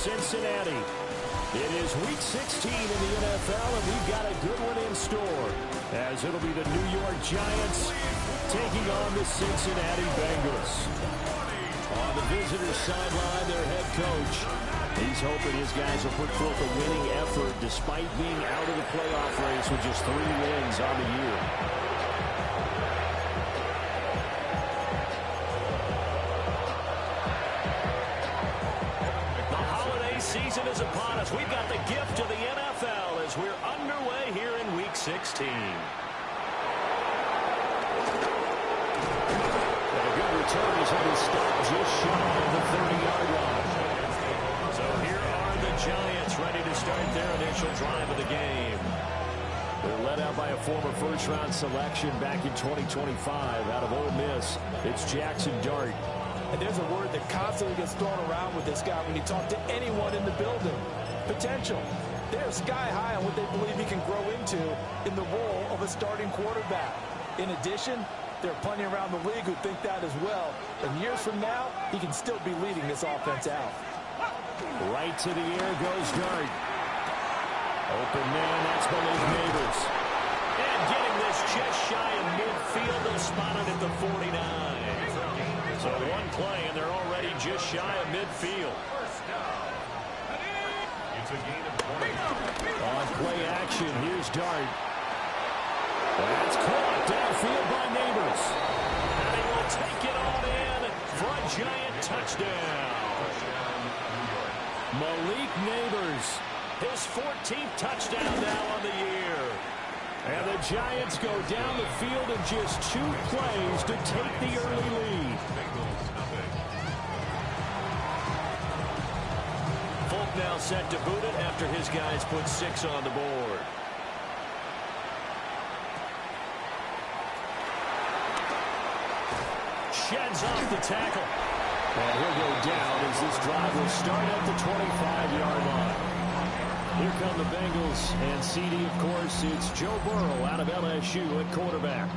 Cincinnati. It is Week 16 in the NFL, and we've got a good one in store, as it'll be the New York Giants taking on the Cincinnati Bengals. On the visitor's sideline, their head coach, he's hoping his guys will put forth a winning effort despite being out of the playoff race with just 3 wins on the year. Season is upon us. We've got the gift of the NFL as we're underway here in Week 16. And a good return is going to stop just shy of the 30-yard line. So here are the Giants ready to start their initial drive of the game. They're led out by a former first-round selection back in 2025 out of Ole Miss. It's Jackson Dart. And there's a word that constantly gets thrown around with this guy when you talk to anyone in the building. Potential. They're sky high on what they believe he can grow into in the role of a starting quarterback. In addition, there are plenty around the league who think that as well. And years from now, he can still be leading this offense out. Right to the air goes Dart. Open man, that's Malik Neighbors. And getting this just shy of midfield, they'll spot it at the 49. So one play, and they're already just shy of midfield. On play action, here's Dart. That's caught downfield by Neighbors. And he will take it on in for a Giant touchdown. Malik Neighbors, his 14th touchdown now on the year. And the Giants go down the field in just 2 plays to take the early lead. Folk now set to boot it after his guys put 6 on the board. Sheds off the tackle. And he'll go down as this drive will start at the 25-yard line. Here come the Bengals, and CD, of course, it's Joe Burrow out of LSU at quarterback.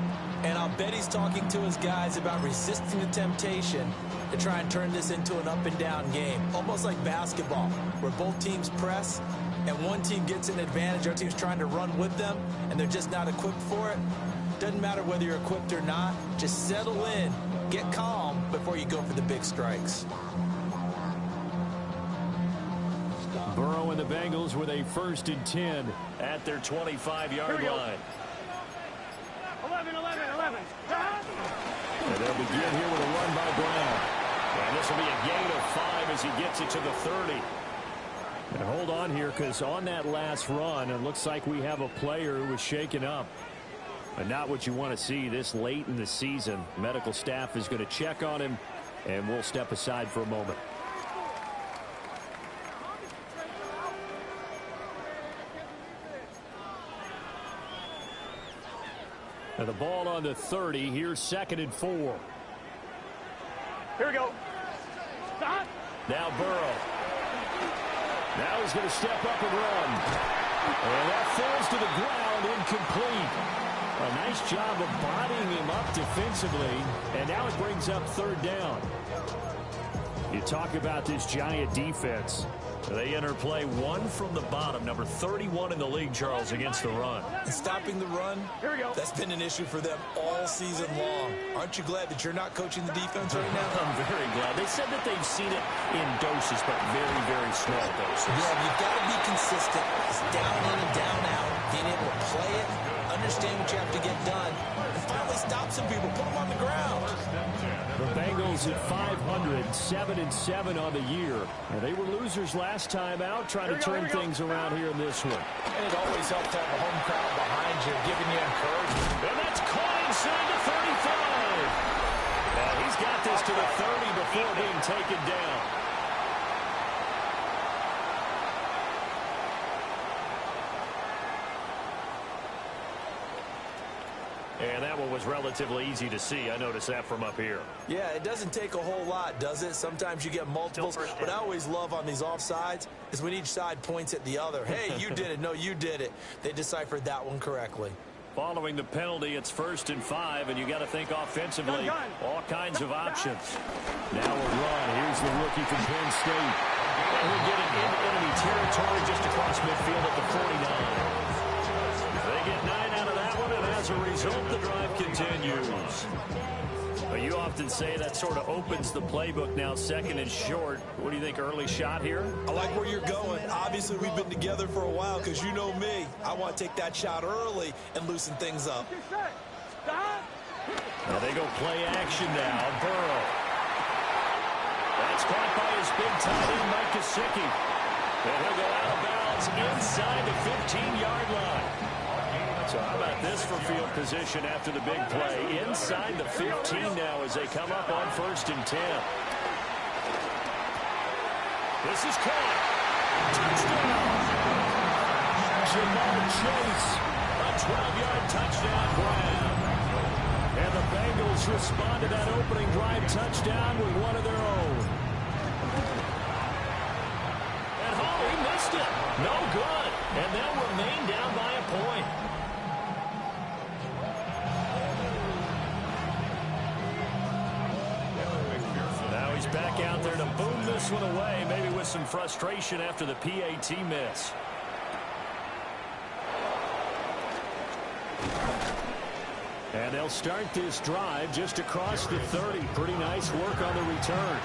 And I'll bet he's talking to his guys about resisting the temptation to try and turn this into an up-and-down game, almost like basketball, where both teams press, and one team gets an advantage, our team's trying to run with them, and they're just not equipped for it. Doesn't matter whether you're equipped or not, just settle in, get calm before you go for the big strikes. Burrow and the Bengals with a 1st and 10 at their 25-yard line. 11. And they'll begin here with a run by Brown. And this will be a gain of 5 as he gets it to the 30. And hold on here, because on that last run, it looks like we have a player who was shaken up. And not what you want to see this late in the season. Medical staff is going to check on him, and we'll step aside for a moment. And the ball on the 30. Here's 2nd and 4. Here we go. Now Burrow. Now he's going to step up and run. And that falls to the ground, incomplete. A nice job of bodying him up defensively. And now it brings up 3rd down. You talk about this Giant defense. They enter play 1 from the bottom, number 31 in the league, Charles, against the run. And stopping the run, here we go. That's been an issue for them all season long. Aren't you glad that you're not coaching the defense right now? I'm very glad. They said that they've seen it in doses, but very, very small doses. Yeah, you've got to be consistent. It's down in and down out. Being able to play it, understand what you have to get done, and finally stop some people, put them on the ground. The Bengals at 500, 7-7 on the year. And they were losers last time out, trying to turn things around here in this one. And it always helps to have a home crowd behind you, giving you encouragement. And that's caught inside the 35. And he's got this to the 30 before being taken down. And that one was relatively easy to see. I noticed that from up here. Yeah, it doesn't take a whole lot, does it? Sometimes you get multiples. What I always love on these offsides is when each side points at the other. Hey, you did it. No, you did it. They deciphered that one correctly. Following the penalty, it's 1st and 5, and you got to think offensively, all kinds of options. Now a run. Here's the rookie from Penn State. And he'll get it territory just across midfield at the 49. They get 9 out of that one, and as a result, the drive continues. But you often say that sort of opens the playbook now, second and short. What do you think, early shot here? I like where you're going. Obviously, we've been together for a while because you know me. I want to take that shot early and loosen things up. Now they go play action now. Burrow. That's caught by his big tight end, Mike Gesicki. And he'll go out of bounds inside the 15-yard line. So how about this for field position after the big play? Inside the 15 now as they come up on 1st and 10. This is caught. Touchdown! Jamar Chase. A 12-yard touchdown grab. And the Bengals respond to that opening drive touchdown with one of their own. And he missed it. No good. And they'll remain down by a point. Now he's back out there to boom this one away, maybe with some frustration after the PAT miss. And they'll start this drive just across the 30. Pretty nice work on the return.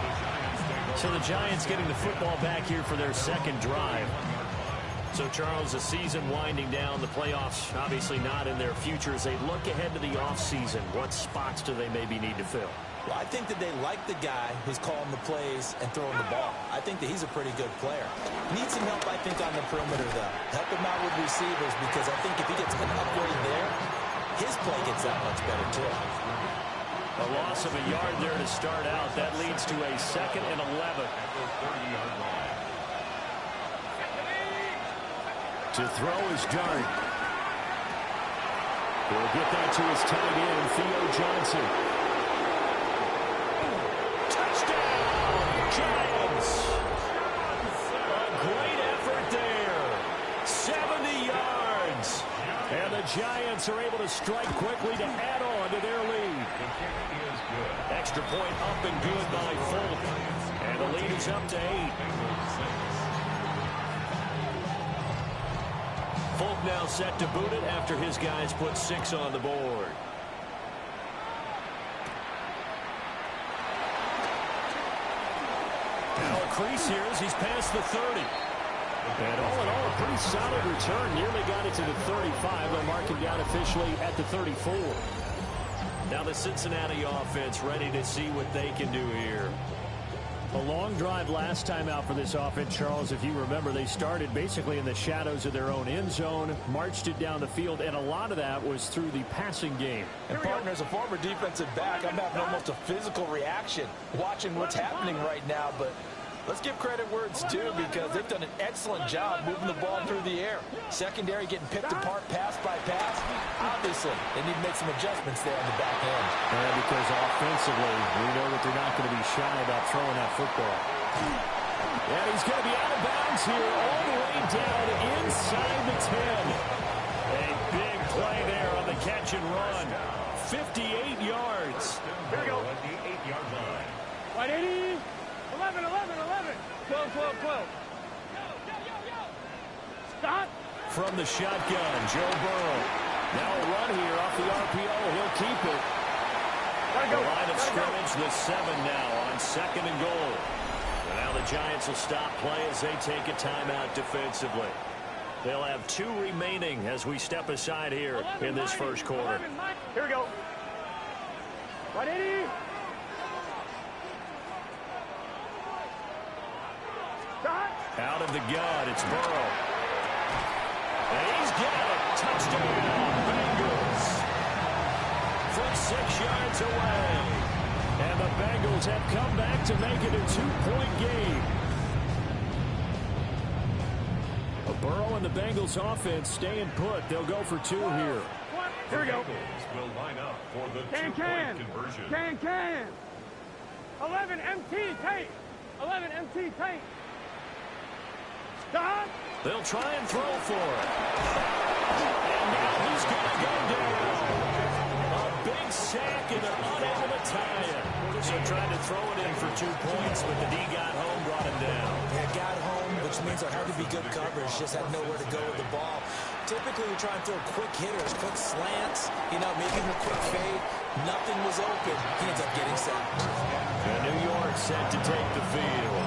So the Giants getting the football back here for their second drive. So, Charles, the season winding down, the playoffs obviously not in their future. As they look ahead to the offseason, what spots do they maybe need to fill? Well, I think that they like the guy who's calling the plays and throwing the ball. I think that he's a pretty good player. Needs some help, I think, on the perimeter, though. Help him out with receivers, because I think if he gets an upgrade there, his play gets that much better, too. A loss of a yard there to start out. That leads to a 2nd and 11. To throw is Dart. He'll get that to his tight end, Theo Johnson. Touchdown, Giants! A great effort there. 70 yards. And the Giants are able to strike quickly to add on to their lead. Extra point up and good by Folk. And the lead is up to 8. Folk now set to boot it after his guys put 6 on the board. Now a crease here as he's past the 30. And all in all, a pretty solid return. Nearly got it to the 35. They'll mark him down officially at the 34. Now the Cincinnati offense ready to see what they can do here. A long drive last time out for this offense, Charles. If you remember, they started basically in the shadows of their own end zone, marched it down the field, and a lot of that was through the passing game. And partner, as a former defensive back, I'm having almost a physical reaction watching what's happening right now, but let's give credit where it's due, because they've done an excellent job moving the ball through the air. Secondary getting picked apart pass by pass. Obviously, they need to make some adjustments there on the back end. Yeah, because offensively, we know that they're not going to be shy about throwing that football. And he's going to be out of bounds here all the way down inside the 10. A big play there on the catch and run. 58 yards. Here we go. At the 8-yard line. 180. 11, 11, 11. 12, 12, 12. Stop. From the shotgun, Joe Burrow. Now a run here off the RPO. He'll keep it. The line of scrimmage, the 7 now on 2nd and goal. And now the Giants will stop play as they take a timeout defensively. They'll have 2 remaining as we step aside here in this first quarter. Here we go. 180. Out of the gun, it's Burrow. And he's got it. Touchdown, Bengals. From 6 yards away. And the Bengals have come back to make it a 2-point game. Burrow and the Bengals offense staying put. They'll go for 2 here. Here we go. Will line up for the Can. conversion. Can. 11 MT tape. 11 MT tape. Stop. They'll try and throw for it. And now he's going to go down. A big sack, and they're unable to tie it. So trying to throw it in for 2 points, but the D got home, brought him down. Yeah, got home, which means there had to be good coverage. Just had nowhere to go with the ball. Typically, we try and throw quick hitters, quick slants, maybe even a quick fade. Nothing was open. He ends up getting sacked. And New York set to take the field.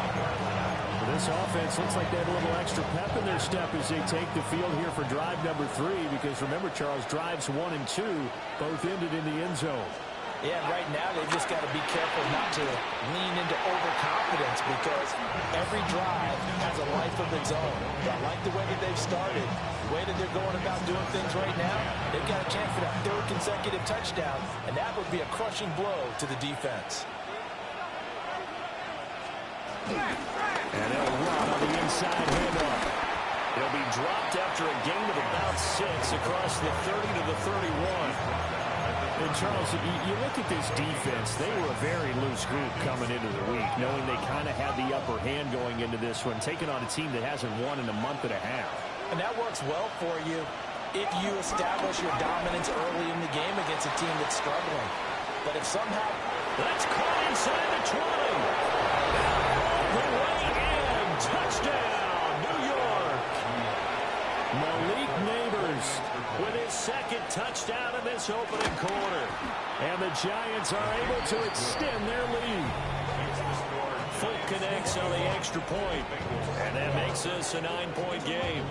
This offense looks like they have a little extra pep in their step as they take the field here for drive number 3, because remember, Charles, drives 1 and 2 both ended in the end zone. Yeah, right now they've just got to be careful not to lean into overconfidence, because every drive has a life of its own. I like the way that they've started, the way that they're going about doing things right now. They've got a chance for that 3rd consecutive touchdown, and that would be a crushing blow to the defense. And they'll run on the inside handoff. They'll be dropped after a gain of about 6 across the 30 to the 31. And, Charles, you look at this defense, they were a very loose group coming into the week, knowing they kind of had the upper hand going into this one, taking on a team that hasn't won in a month and a half. And that works well for you if you establish your dominance early in the game against a team that's struggling. But if somehow... That's caught inside the 20. The way in. Touchdown, New York. Malik Neighbors with his 2nd touchdown in this opening quarter. And the Giants are able to extend their lead. Fulk connects on the extra point. And that makes this a 9-point game.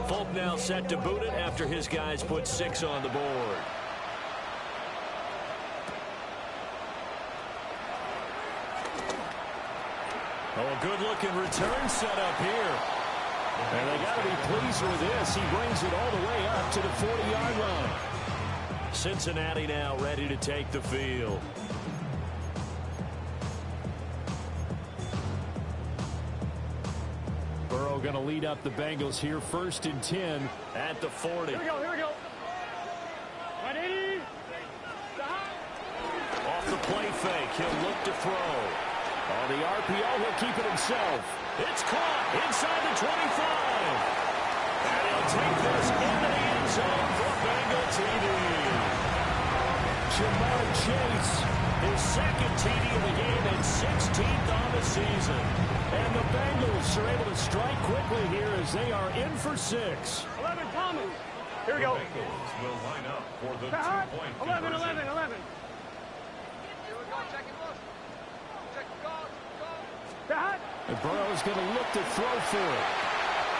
Fulk now set to boot it after his guys put 6 on the board. Oh, a good-looking return set up here. And they got to be pleased with this. He brings it all the way up to the 40-yard line. Cincinnati now ready to take the field. Burrow going to lead up the Bengals here, 1st and 10 at the 40. Here we go. 180. Off the play fake, he'll look to throw. On the RPO, he'll keep it himself. It's caught inside the 25. And he'll take this into the end zone for Bengal TD. Jamar Chase, his 2nd TD of the game and 16th on the season. And the Bengals are able to strike quickly here as they are in for 6. 11 coming. Here we go. The Bengals will line up for the 2-point 11. And Burrow's going to look to throw for it.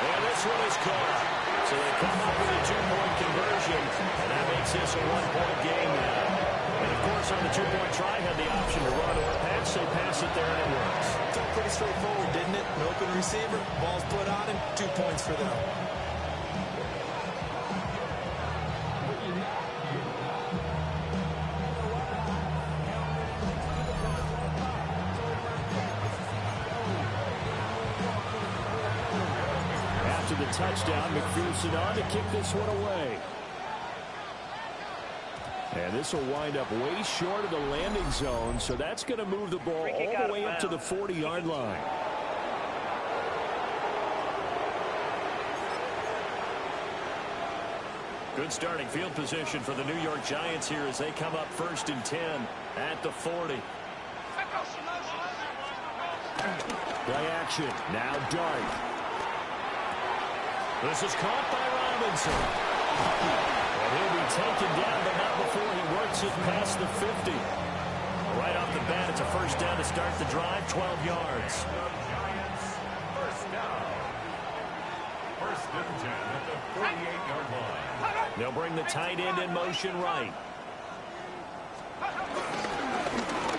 And this one is caught. So they come up with a 2-point conversion, and that makes this a 1-point game now. And, of course, on the 2-point try, had the option to run or pass. They pass it there, and it works. Felt pretty straightforward, didn't it? An open receiver, ball's put on him, 2 points for them. The touchdown, McPherson on to kick this one away. And this will wind up way short of the landing zone, so that's going to move the ball all the way up to the 40-yard line. Good starting field position for the New York Giants here as they come up 1st and 10 at the 40. Play action, now Dart. This is caught by Robinson. And he'll be taken down, but not before he works it past the 50. Right off the bat, it's a 1st down to start the drive, 12 yards. Giants, 1st down. 1st and 10 at the 48-yard line. They'll bring the tight end in motion right.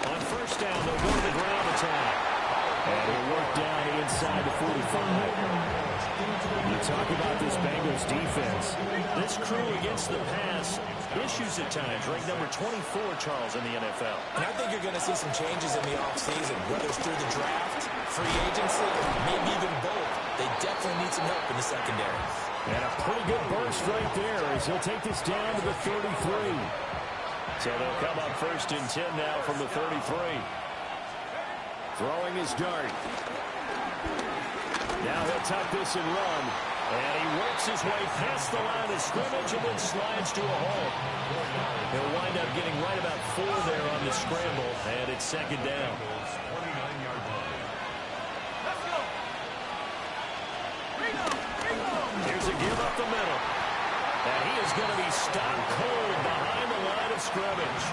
On 1st down, they'll go to the ground attack. And he'll work down inside the 45. You talk about this Bengals defense. This crew against the pass, issues at times. Ranked number 24, Charles, in the NFL. And I think you're going to see some changes in the offseason, whether it's through the draft, free agency, maybe even both. They definitely need some help in the secondary. And a pretty good burst right there as he'll take this down to the 33. So they'll come up 1st and 10 now from the 33. Throwing his dart. Now he'll tuck this and run. And he works his way past the line of scrimmage and then slides to a halt. He'll wind up getting right about 4 there on the scramble, and it's second down. 29-yard line. Here's a give up the middle. And he is going to be stopped cold behind the line of scrimmage.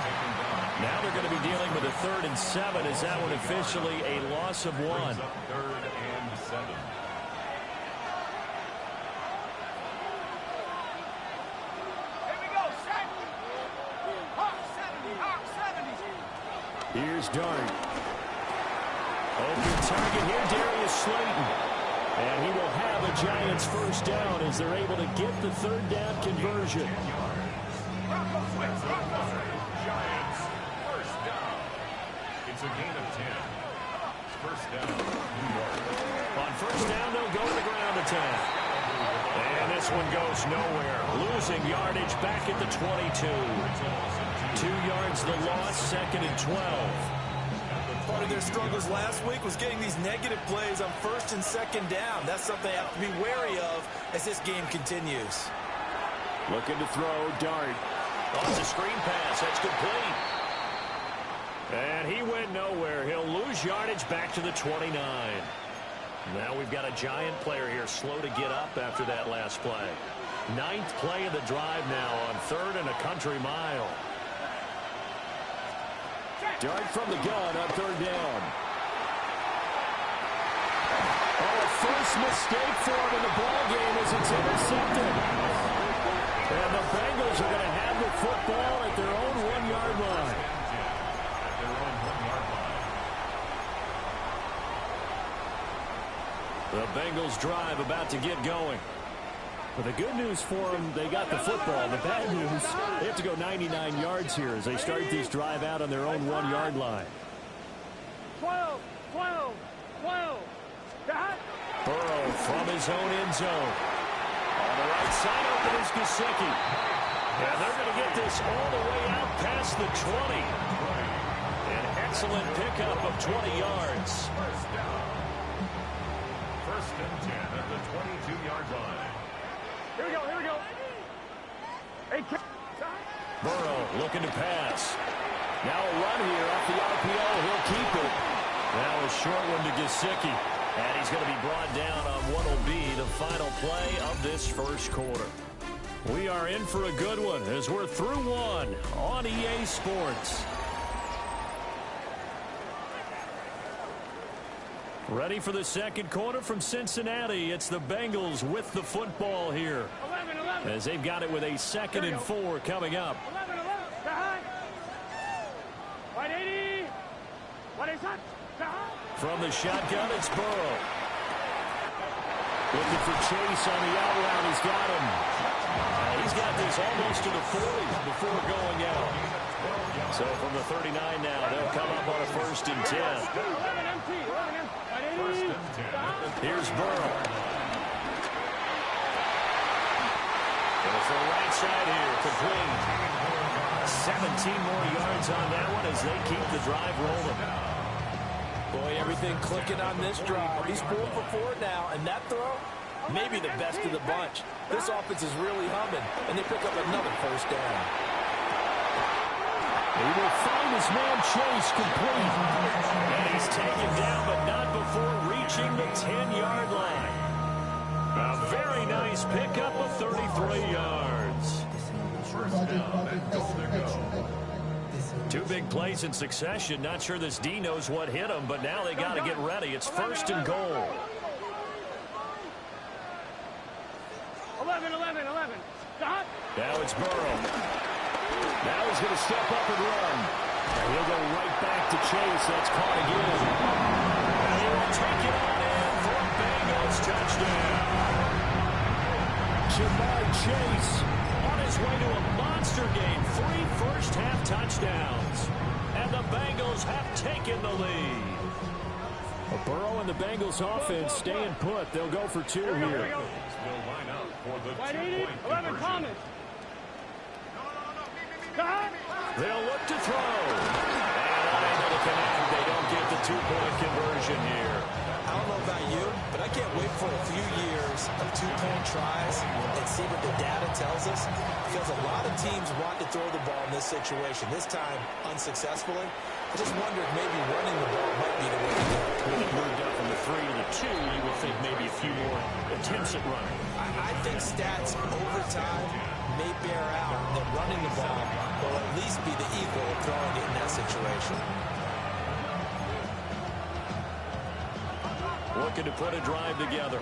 Now they're going to be dealing with a 3rd and 7. Is that one officially a loss of 1? 3rd and 7. Here's Dart. Open target here, Darius Slayton. And he will have a Giants first down as they're able to get the 3rd down conversion. Giants first down. It's a gain of 10. First down, New York. On first down, they'll go to the ground attack. And this one goes nowhere. Losing yardage back at the 22. 2 yards the loss, 2nd and 12. Part of their struggles last week was getting these negative plays on 1st and 2nd down. That's something they have to be wary of as this game continues. Looking to throw, Dart. On the screen pass, that's complete. And he went nowhere. He'll lose yardage back to the 29. Now we've got a Giant player here slow to get up after that last play. 9th play of the drive now on 3rd and a country mile. Dart from the gun on 3rd down. Oh, a first mistake for him in the ballgame as it's intercepted. And the Bengals are going to have the football at their own 1-yard line. The Bengals drive about to get going. But the good news for them, they got the football. The bad news, they have to go 99 yards here as they start this drive out on their own 1-yard line. 12, 12, 12. Burrow from his own end zone. On the right side, open is Gesicki. And they're going to get this all the way out past the 20. An excellent pickup of 20 yards. First down. 1st and 10 at the 22-yard line. Here we go, here we go. Hey, Burrow looking to pass. Now a run here off the RPO. He'll keep it. Now a short one to Gesicki. And he's going to be brought down on what will be the final play of this first quarter. We are in for a good one as we're through 1 on EA Sports. Ready for the second quarter from Cincinnati. It's the Bengals with the football here. 11, 11. As they've got it with a 2nd and 4 coming up. 11, 11. White 80. What is that? From the shotgun, it's Burrow. Looking for Chase on the out route. He's got him. He's got this almost to the 40 before going out. So from the 39 now, they'll come up on a 1st and 10. 11 empty. 11 empty. Here's Burrow. Goes to the right side here, complete. 17 more yards on that one as they keep the drive rolling. Boy, everything clicking on this drive. He's 4 for 4 now, and that throw, maybe the best of the bunch. This offense is really humming, and they pick up another first down. He will find his man Chase complete. And he's taken down, but not before reaching the 10-yard line. A very nice pickup of 33 yards. First down and goal to go. 2 big plays in succession. Not sure this D knows what hit him, but now they got to get ready. It's 1st and goal. 11, 11, 11. Now it's Burrow. Now he's going to step up and run. And he'll go right back to Chase. That's caught again. And he will take it on in for a Bengals touchdown. Jamar Chase on his way to a monster game. 3 first-half touchdowns. And the Bengals have taken the lead. Burrow and the Bengals offense staying put. They'll go for 2 here. Will line up for the 2-point 11 Thomas. They'll look to throw. And unable to connect. They don't get the two-point conversion here. I don't know about you, but I can't wait for a few years of two-point tries and see what the data tells us, because a lot of teams want to throw the ball in this situation. This time, unsuccessfully. I just wonder if maybe running the ball might be the way to go. When it moved up from the 3 to the 2, you would think maybe a few more attempts at running. I think stats over time may bear out that running the ball will at least be the equal of throwing it in that situation. Looking to put a drive together.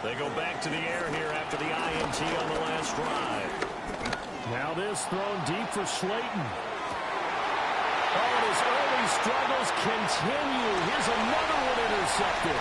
They go back to the air here after the INT on the last drive. Now this thrown deep for Slayton. Oh, and his early struggles continue. Here's another one intercepted.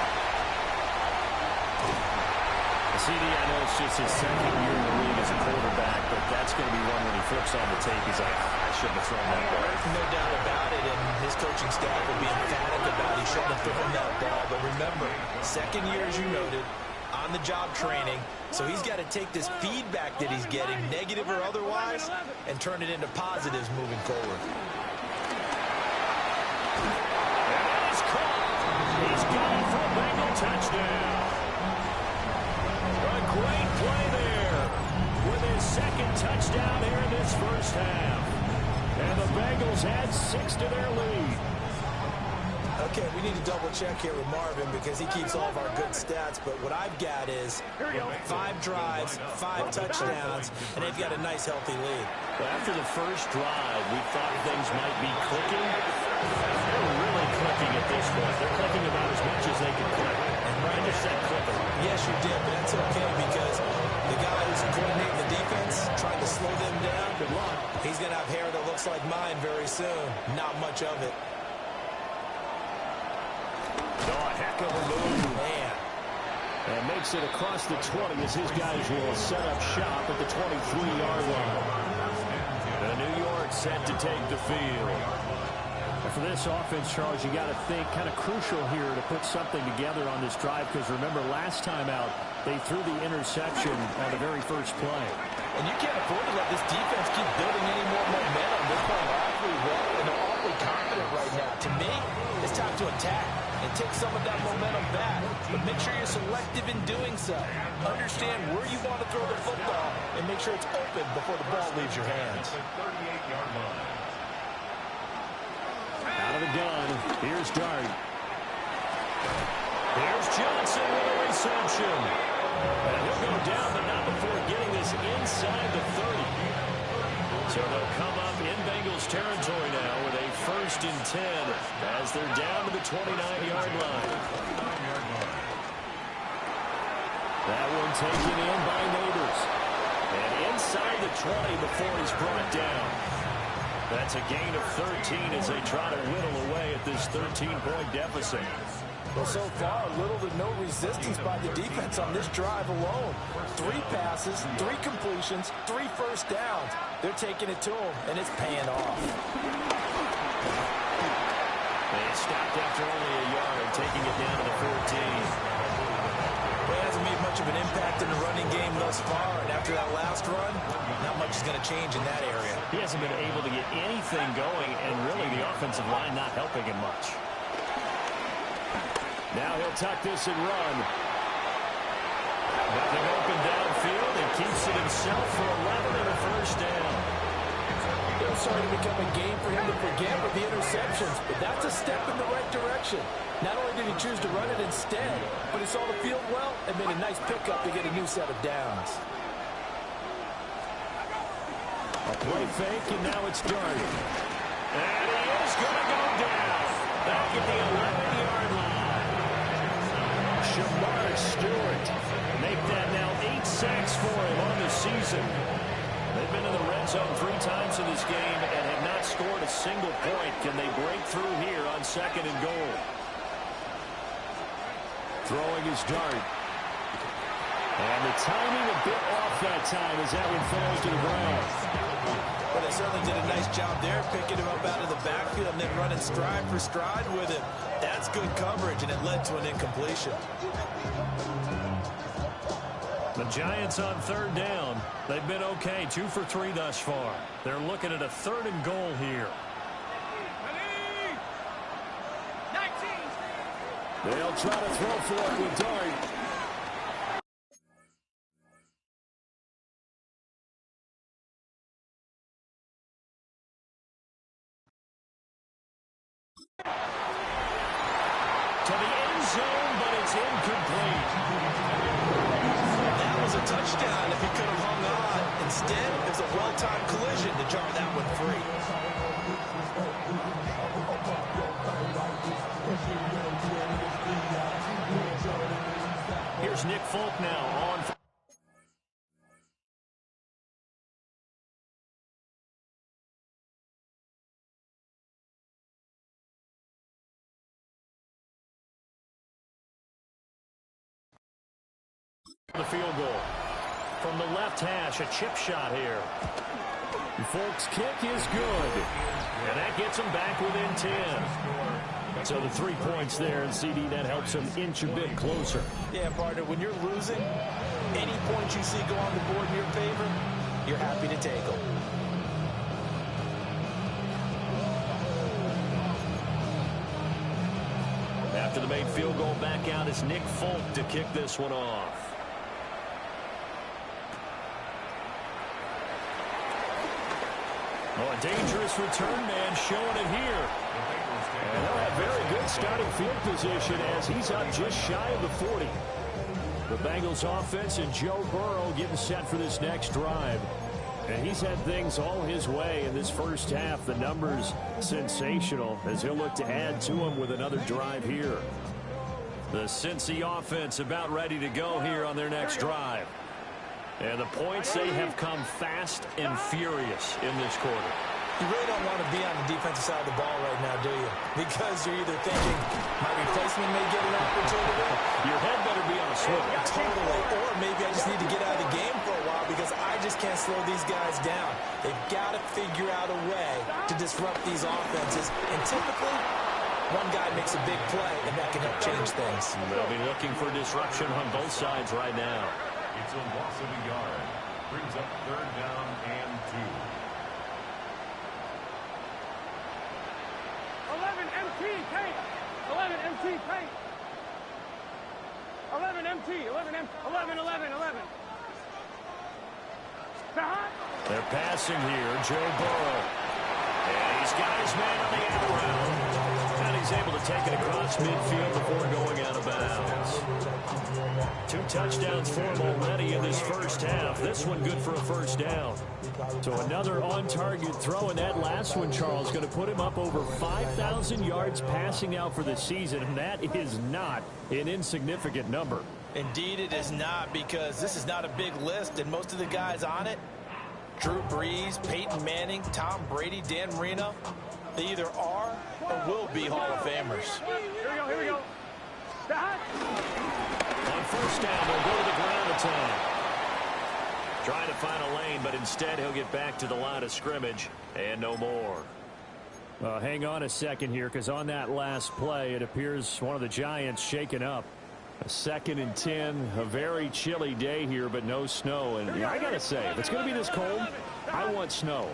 CD, I know it's just his second year in the league as a quarterback, but that's going to be one when he flips on the tape. He's like, I shouldn't have thrown that ball. No doubt about it, and his coaching staff will be emphatic about he shouldn't have thrown that ball. But remember, second year, as you noted, on-the-job training, so he's got to take this feedback that he's getting, negative or otherwise, and turn it into positives moving forward. And that is caught. He's gone for a Bengal touchdown. A great play there with his second touchdown here in this first half. And the Bengals add 6 to their lead. Okay, we need to double-check here with Marvin because he keeps all of our good stats, but what I've got is 5 drives, 5 touchdowns, and they've got a nice, healthy lead. Well, after the first drive, we thought things might be clicking. They're really clicking at this point. They're clicking about as much as they can click. And I just said clicking. Yes, you did, but that's okay because the guy who's coordinating the defense, trying to slow them down, good luck. He's going to have hair that looks like mine very soon. Not much of it. Oh, a heck of a move. Man. And makes it across the 20 as his guys will set up shop at the 23-yard line. And New York set to take the field. For this offense, Charles, you got to think kind of crucial here to put something together on this drive, because remember last time out they threw the interception on the very first play. And you can't afford to let this defense keep building any more momentum. They're playing awfully well, and they're awfully confident right now. To me, it's time to attack and take some of that momentum back. But make sure you're selective in doing so. Understand where you want to throw the football and make sure it's open before the ball leaves your hands. Out of the gun, here's Dart. Here's Johnson with a reception. And he'll go down, but not before getting this inside the 30. So they'll come up in Bengals territory now with a 1st and 10 as they're down to the 29-yard line. That one taken in by Neighbors. And inside the 20 before he's brought down. That's a gain of 13 as they try to whittle away at this 13-point deficit. Well, so far, little to no resistance by the defense on this drive alone. 3 passes, 3 completions, 3 first downs. They're taking it to them, and it's paying off. They stopped after only a yard, taking it down to the 14. Well, it hasn't made much of an impact in the running game thus far, and after that last run, not much is going to change in that area. He hasn't been able to get anything going, and really the offensive line not helping him much. Now he'll tuck this and run. Nothing open downfield, and keeps it himself for 11 and a first down. It's starting to become a game for him to forget with the interceptions, but that's a step in the right direction. Not only did he choose to run it instead, but he saw the field well and made a nice pickup to get a new set of downs. A play fake, and now it's Dart. And he is going to go down. Back at the 11-yard line. Shamar Stewart. Make that now 8 sacks for him on the season. They've been in the red zone 3 times in this game and have not scored a single point. Can they break through here on 2nd and goal? Throwing his Dart. And the timing a bit off that time as that one falls to the ground. Well, they certainly did a nice job there, picking him up out of the backfield and then running stride for stride with him. That's good coverage, and it led to an incompletion. The Giants on 3rd down. They've been okay, 2 for 3 thus far. They're looking at a 3rd and goal here. They'll try to throw for it with Dart. To the end zone, but it's incomplete. That was a touchdown if he could have hung on. Instead, it was a well-timed collision to jar that one free. Here's Nick Folk now on. The field goal. From the left hash, a chip shot here. Folk's kick is good. And that gets him back within 10. So the 3 points there, and CD, that helps him inch a bit closer. Yeah, partner, when you're losing, any points you see go on the board in your favor, you're happy to take them. After the made field goal, back out is Nick Folk to kick this one off. Oh, a dangerous return man showing it here. And they'll have very good starting field position as he's up just shy of the 40. The Bengals offense and Joe Burrow getting set for this next drive. And he's had things all his way in this first half. The numbers sensational as he'll look to add to them with another drive here. The Cincy offense about ready to go here on their next drive. And the points, they have come fast and furious in this quarter. You really don't want to be on the defensive side of the ball right now, do you? Because you're either thinking, my replacement may get an opportunity. Your head better be on a swivel. Totally. Or maybe I just need to get out of the game for a while because I just can't slow these guys down. They've got to figure out a way to disrupt these offenses. And typically, one guy makes a big play, and that can help change things. They'll be looking for disruption on both sides right now. It's a loss of a yard. Brings up 3rd down and 2. 11 MT paint. 11 MT paint. 11 MT. 11 MT. 11 11 11. They're passing here, Joe Burrow. And he's got his man on the out route. And he's able to take it across midfield before going out of bounds. 2 touchdowns for him already in this first half. This one good for a first down. So another on-target throw, and that last one, Charles, going to put him up over 5,000 yards passing out for the season, and that is not an insignificant number. Indeed it is not, because this is not a big list, and most of the guys on it, Drew Brees, Peyton Manning, Tom Brady, Dan Marino, they either are or will be Hall of Famers. Here we go, here we go. On first down, they'll go to the ground attack. Trying to find a lane, but instead he'll get back to the line of scrimmage and no more. Hang on a second here, because on that last play, it appears one of the Giants shaken up. A 2nd and 10, a very chilly day here, but no snow. And I got to say, if it's going to be this cold, I want snow.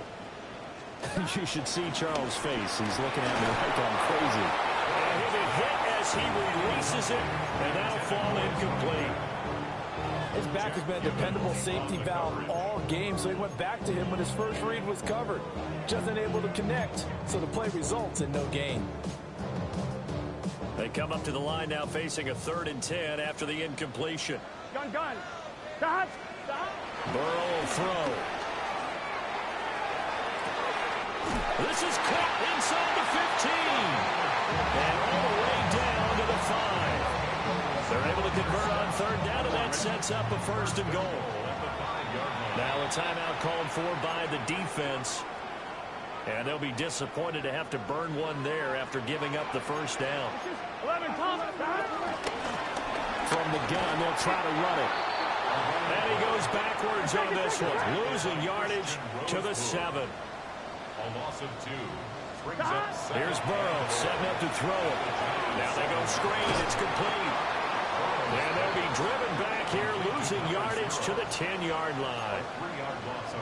You should see Charles' face. He's looking at me like I'm crazy. And he'll be hit as he releases it, and that'll fall incomplete. His back has been a dependable safety valve all game, so he went back to him when his first read was covered. Just unable to connect, so the play results in no gain. They come up to the line now facing a 3rd and 10 after the incompletion. Gun, gun. Stop. Stop. Burrow will throw. This is caught inside the 15. And all the way down to the 5. They're able to convert on 3rd down, and that sets up a 1st and goal. Now a timeout called for by the defense. And they'll be disappointed to have to burn one there after giving up the 1st down. 11 Thomas. From the gun, they'll try to run it. And he goes backwards on this one, losing yardage to the 7. A loss of 2. Brings up 7. Here's Burrow setting up to throw it. Now they go screen. It's complete. And they'll be driven back here, losing yardage to the 10-yard line.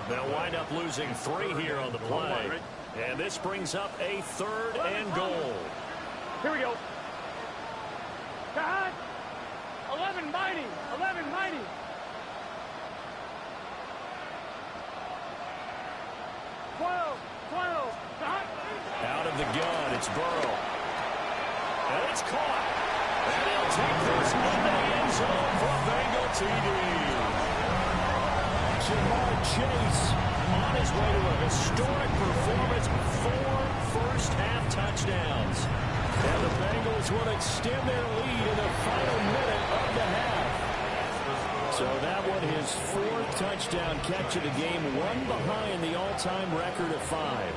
They'll wind up losing 3 here on the play. And this brings up a 3rd and goal. Here we go. Cut. 11 mighty. 11 mighty. Out of the gun, it's Burrow. And it's caught. And he'll take this in the end zone for a Bengal TD. Jamar Chase on his way to a historic performance, 4 first-half touchdowns. And the Bengals will extend their lead in the final minute of the half. So that one, his 4th touchdown catch of the game, one behind the all-time record of 5.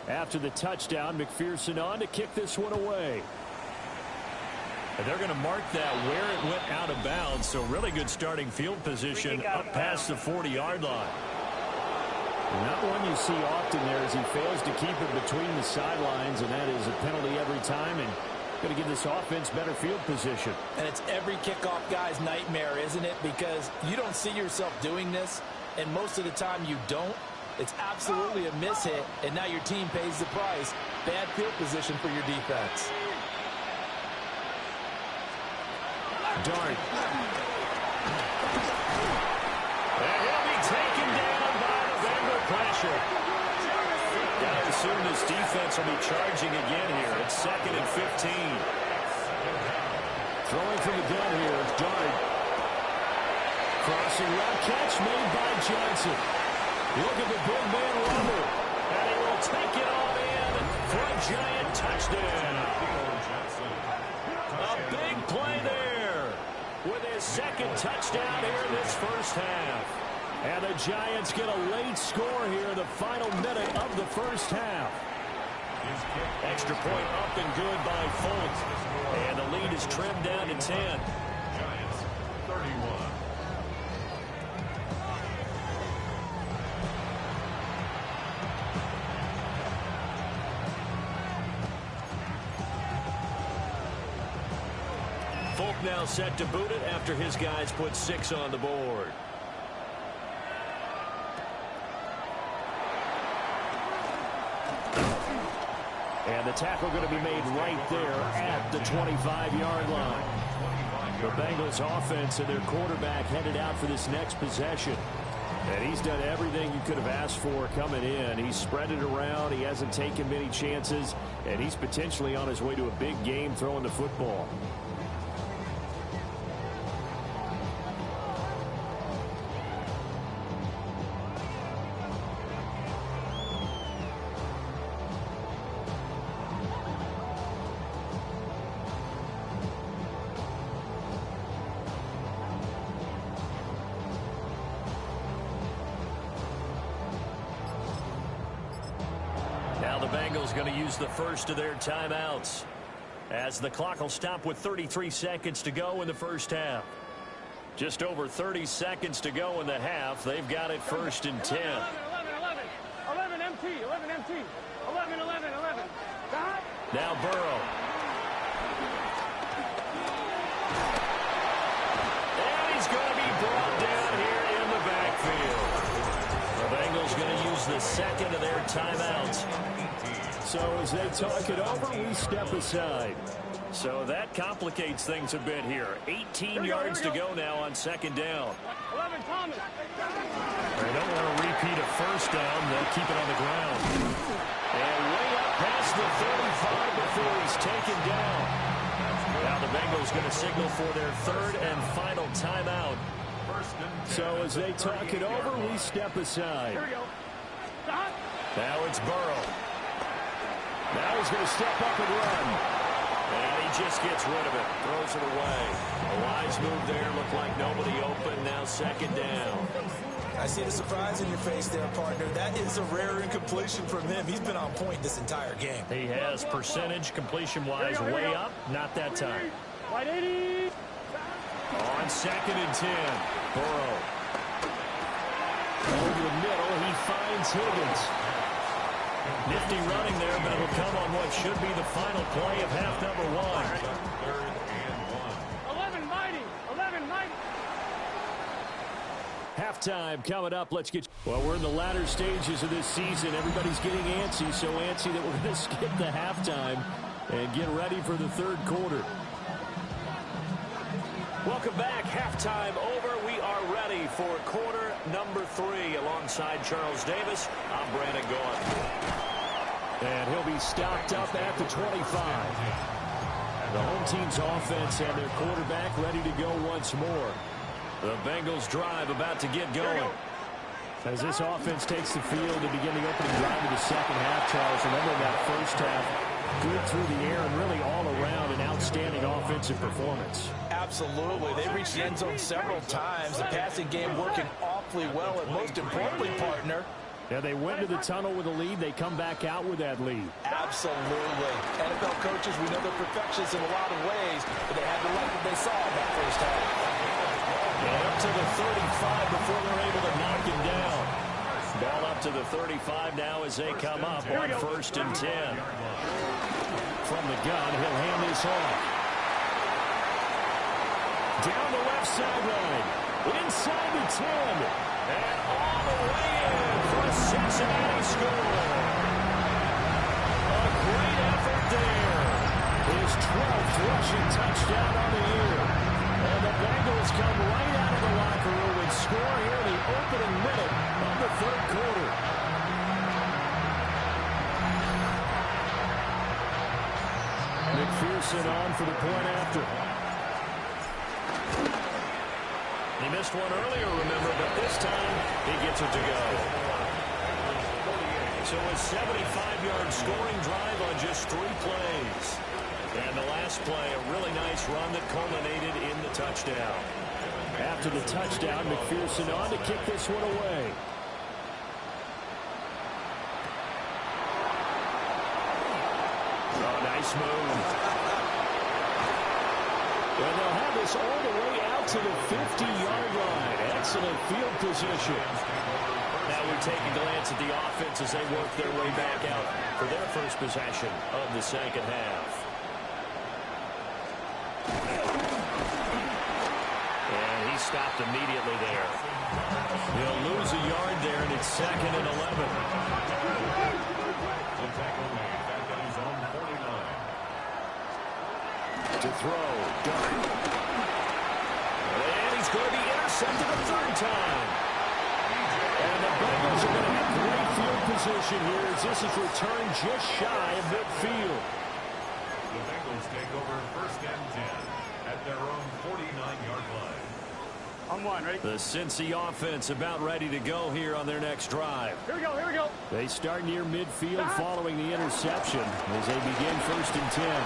After the touchdown, McPherson on to kick this one away. And they're going to mark that where it went out of bounds, so really good starting field position up past the 40-yard line. Not one you see often there as he fails to keep it between the sidelines, and that is a penalty every time, and going to give this offense better field position. And it's every kickoff guy's nightmare, isn't it? Because you don't see yourself doing this, and most of the time you don't. It's absolutely a mishit, and now your team pays the price. Bad field position for your defense. Dart. And he'll be taken down by the Bengal pressure. Gotta assume this defense will be charging again here. It's 2nd and 15. Throwing from the gun here, Dart. Crossing route catch made by Johnson. Look at the big man rumble. And he will take it all in for a giant touchdown. A big play there with his 2nd touchdown here in this first half. And the Giants get a late score here in the final minute of the first half. Extra point up and good by Fultz. And the lead is trimmed down to 10. Giants 31. Fultz now set to boot it after his guys put 6 on the board. And the tackle going to be made right there at the 25-yard line. The Bengals offense and their quarterback headed out for this next possession. And he's done everything you could have asked for coming in. He's spread it around. He hasn't taken many chances. And he's potentially on his way to a big game throwing the football. Now the Bengals going to use the first of their timeouts as the clock will stop with 33 seconds to go in the first half. Just over 30 seconds to go in the half. They've got it 1st and 10. 11 MT. 11 MT. 11. Now Burrow. And he's going to be brought down here in the backfield. The Bengals going to use the 2nd of their timeouts. So as they talk it over, we step aside. So that complicates things a bit here. 18 yards to go now on 2nd down. 11 Thomas. They don't want to repeat a first down. They'll keep it on the ground. And way up past the 35 before he's taken down. Now the Bengals going to signal for their 3rd and final timeout. First and 10. So as they talk it over, we step aside. Here we go. Stop. Now it's Burrow. Now he's going to step up and run. And he just gets rid of it. Throws it away. A wise move there. Looked like nobody open. Now second down. I see the surprise in your face there, partner. That is a rare incompletion from him. He's been on point this entire game. He has percentage completion-wise way up. Not that time. Wide 80. On second and 10. Burrow. Over the middle, he finds Higgins. Nifty running there, but it'll come on what should be the final play of half number 1. 3rd and 1. 11 mighty. 11 mighty. Halftime coming up. Let's get... Well, we're in the latter stages of this season. Everybody's getting antsy, so antsy that we're going to skip the halftime and get ready for the third quarter. Welcome back. Halftime over. We are ready for quarter number 3. Alongside Charles Davis, I'm Brandon Gaudin. And he'll be stopped up at the 25. The home team's offense and their quarterback ready to go once more. The Bengals drive about to get going. As this offense takes the field to begin the opening drive of the second half, Charles, remember that first half, good through the air and really all around an outstanding offensive performance. Absolutely. They reached the end zone several times. The passing game working awfully well, and most importantly, partner, yeah, they went to the tunnel with a lead. They come back out with that lead. absolutely. NFL coaches, we know they're perfectionists in a lot of ways, but they had to like what they saw in that first half. And up to the 35 before they're able to knock him down. Ball up to the 35 now as they come up on 1st and 10. From the gun, he'll hand this off. Down the left sideline. Inside the 10. And all the way in for a Cincinnati score. A great effort there. His 12th rushing touchdown on the year. And the Bengals come right out of the locker room and score here in the opening minute of the third quarter. McPherson on for the point after. He missed one earlier, remember, but this time he gets it to go. So a 75-yard scoring drive on just 3 plays. And the last play, a really nice run that culminated in the touchdown. After the touchdown, McPherson on to kick this one away. Oh, nice move. And they'll have this all the way out to the 50-yard line. Excellent field position. Now we take a glance at the offense as they work their way back out for their first possession of the second half. And he stopped immediately there. He'll lose a yard there, and it's 2nd and 11. The tackle made back at his own 49. To throw, Dart. And he's going to be intercepted a 3rd time. And the Bengals are going to have great field position here as this is returned just shy of midfield. The Bengals take over 1st and 10 at their own 49-yard line. On 1, ready? The Cincy offense about ready to go here on their next drive. Here we go, here we go. They start near midfield following the interception as they begin 1st and 10.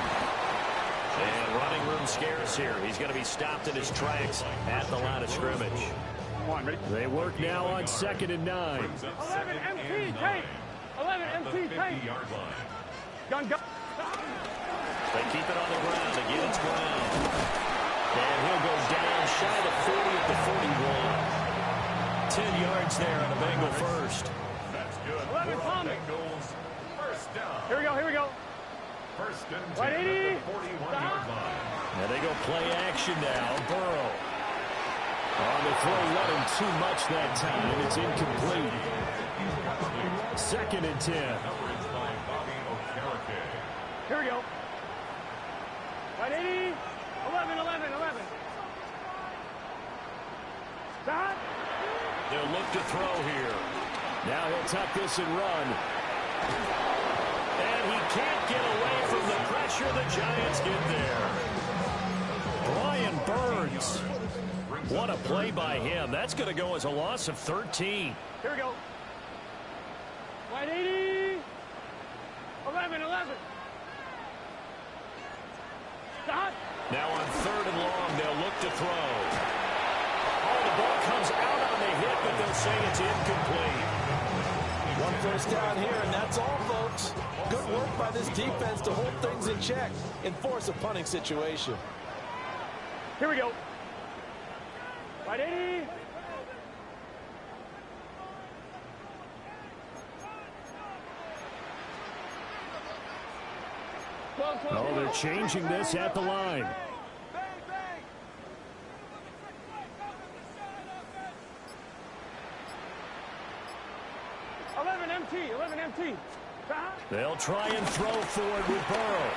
And running room scarce here. He's going to be stopped in his tracks at the line of scrimmage. 1, ready? They work now on 2nd and 9. 11 MC tape. 11 MC tape. 50-yard line. Gun, gun. They keep it on the ground. They get its ground. And he'll go down shy of the 40 at the 41. 10 yards there on the Bengal first. That's good. 11 Tommy. Bengals. 1st down. Here we go, here we go. 1st and 10 Right, at 80. the 41-yard line. Now they go play action now. Burrow. On the throw, let him too much that time, and it's incomplete. 2nd and 10. Coverage by Bobby Okereke. Here we go. Right 80. 11, 11, 11. Stop. They'll look to throw here. Now he'll tuck this and run. And he can't get away from the pressure. The Giants get there. Brian Burns. What a play by him. That's going to go as a loss of 13. Here we go. Wide 80. 11. Stop. Now on 3rd and long, they'll look to throw. Oh, the ball comes out on the hit, but they'll say it's incomplete. One first down here, and that's all, folks. Good work by this defense to hold things in check and force a punting situation. Here we go. Wide 80. Oh, they're changing this at the line. Empty. They'll try and throw forward with Burrow.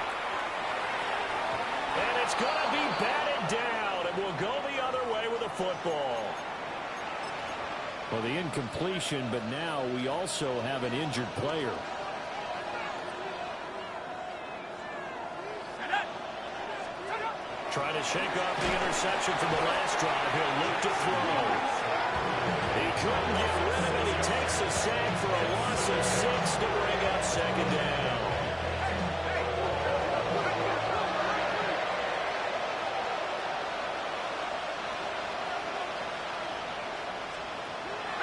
And it's going to be batted down, and we'll go the other way with a football. Well, the incompletion, but now we also have an injured player. Trying to shake off the interception from the last drive. He'll look to throw. He couldn't get rid of it. He takes a sack for a loss of 6 to bring up 2nd down.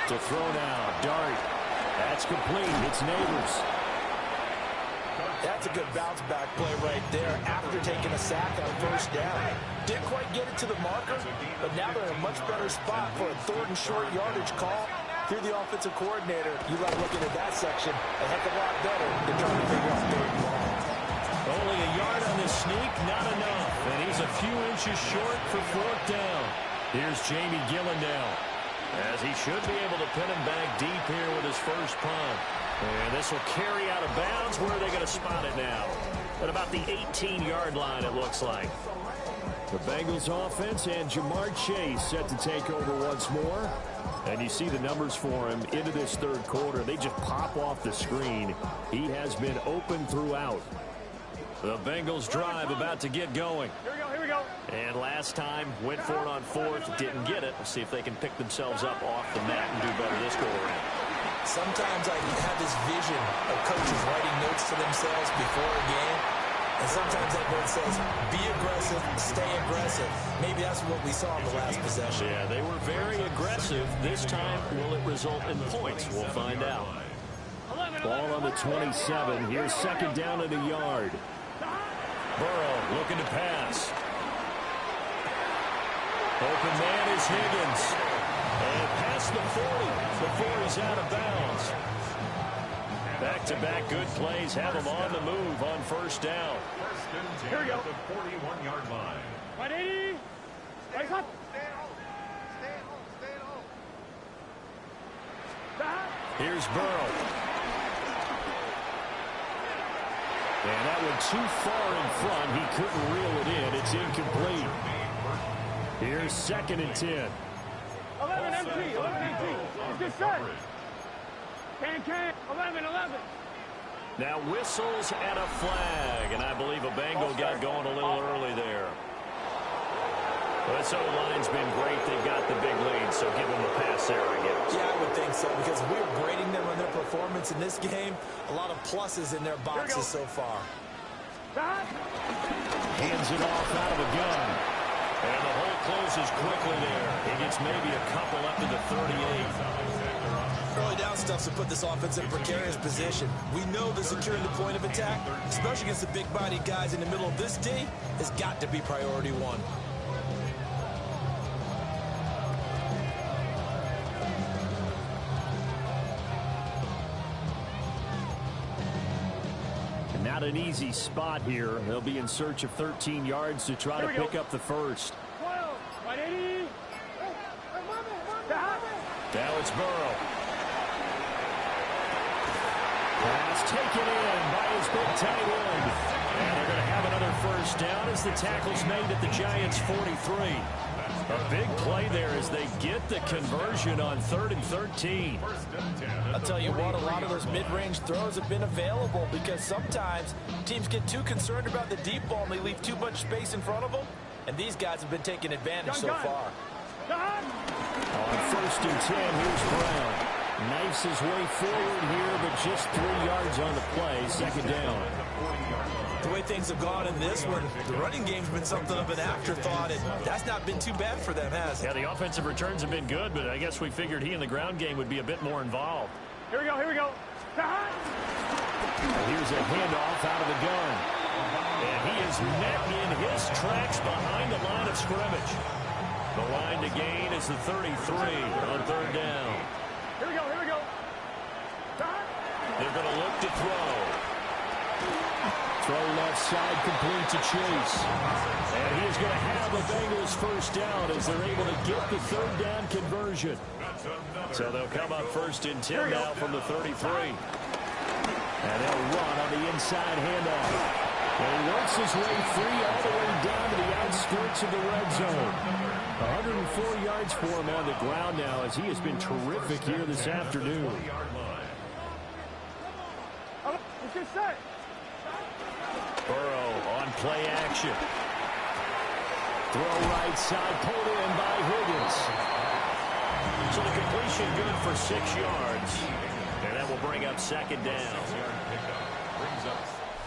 To throw now, Dart. That's complete. It's Neighbors. That's a good bounce-back play right there after taking a sack on 1st down. Didn't quite get it to the marker, but now they're in a much better spot for a 3rd and short yardage call. If you're the offensive coordinator, you like looking at that section a heck of a lot better than trying to figure out 3rd and long. Only a yard on the sneak, not enough. And he's a few inches short for 4th down. Here's Jamie Gillandale, as he should be able to pin him back deep here with his first punt. And this will carry out of bounds. Where are they going to spot it now? At about the 18-yard line, it looks like. The Bengals offense and Jamar Chase set to take over once more. And you see the numbers for him into this 3rd quarter. They just pop off the screen. He has been open throughout. The Bengals drive about to get going. Here we go. And last time, went for it on 4th, didn't get it. We'll see if they can pick themselves up off the mat and do better this go-around. Sometimes I have this vision of coaches writing notes to themselves before a game. And sometimes that note says, be aggressive, stay aggressive. Maybe that's what we saw in the last possession. Yeah, they were very aggressive. This time, will it result in points? We'll find out. Ball on the 27. Here's 2nd down and a yard. Burrow looking to pass. Open man is Higgins. And past the 40 before he's out of bounds. Back-to-back good plays have him on the move on 1st down. Here we go. At the 41-yard line. 180. Right up. Here's Burrow. And that went too far in front. He couldn't reel it in. It's incomplete. Here's 2nd and 10. 11 empty. It's good set. Can. 11. Now whistles and a flag. And I believe a Bengal got going a little early there. This O-line's been great. They've got the big lead, so give them a pass there, I guess. Yeah, I would think so, because we're grading them on their performance in this game. A lot of pluses in their boxes so far. Hands it off out of a gun. And the hole closes quickly there. He gets maybe a couple up to the 38. Early down stuffs to put this offense in a precarious position. We know that securing the point of attack, especially against the big-bodied guys in the middle of this D, has got to be priority 1. Not an easy spot here. They'll be in search of 13 yards to try to pick up the first. Now it's Burrow. Pass taken in by his big tight end. And they're going to have another first down as the tackle's made at the Giants' 43. A big play there as they get the conversion on 3rd and 13. I'll tell you what, a lot of those mid-range throws have been available because sometimes teams get too concerned about the deep ball and they leave too much space in front of them. And these guys have been taking advantage so far. On 1st and 10, here's Brown. Knifes his way forward here, but just 3 yards on the play. Second down. The way things have gone in this one, the running game's been something of an afterthought, and that's not been too bad for them, has it? Yeah, the offensive returns have been good, but I guess we figured he in the ground game would be a bit more involved. Here we go, here we go. Here's a handoff out of the gun. And he is met in his tracks behind the line of scrimmage. The line to gain is the 33 on third down. Here we go, here we go. They're going to look to throw. Throw left side, complete to Chase. And he is going to have the Bengals first down as they're able to get the third down conversion. So they'll come up first and 10 now from the 33. And they'll run on the inside handoff. And he works his way free all the way down to the outskirts of the red zone. 104 yards for him on the ground now as he has been terrific here this afternoon. Burrow on play action. Throw right side, pulled in by Higgins. So the completion good for 6 yards. And that will bring up second down.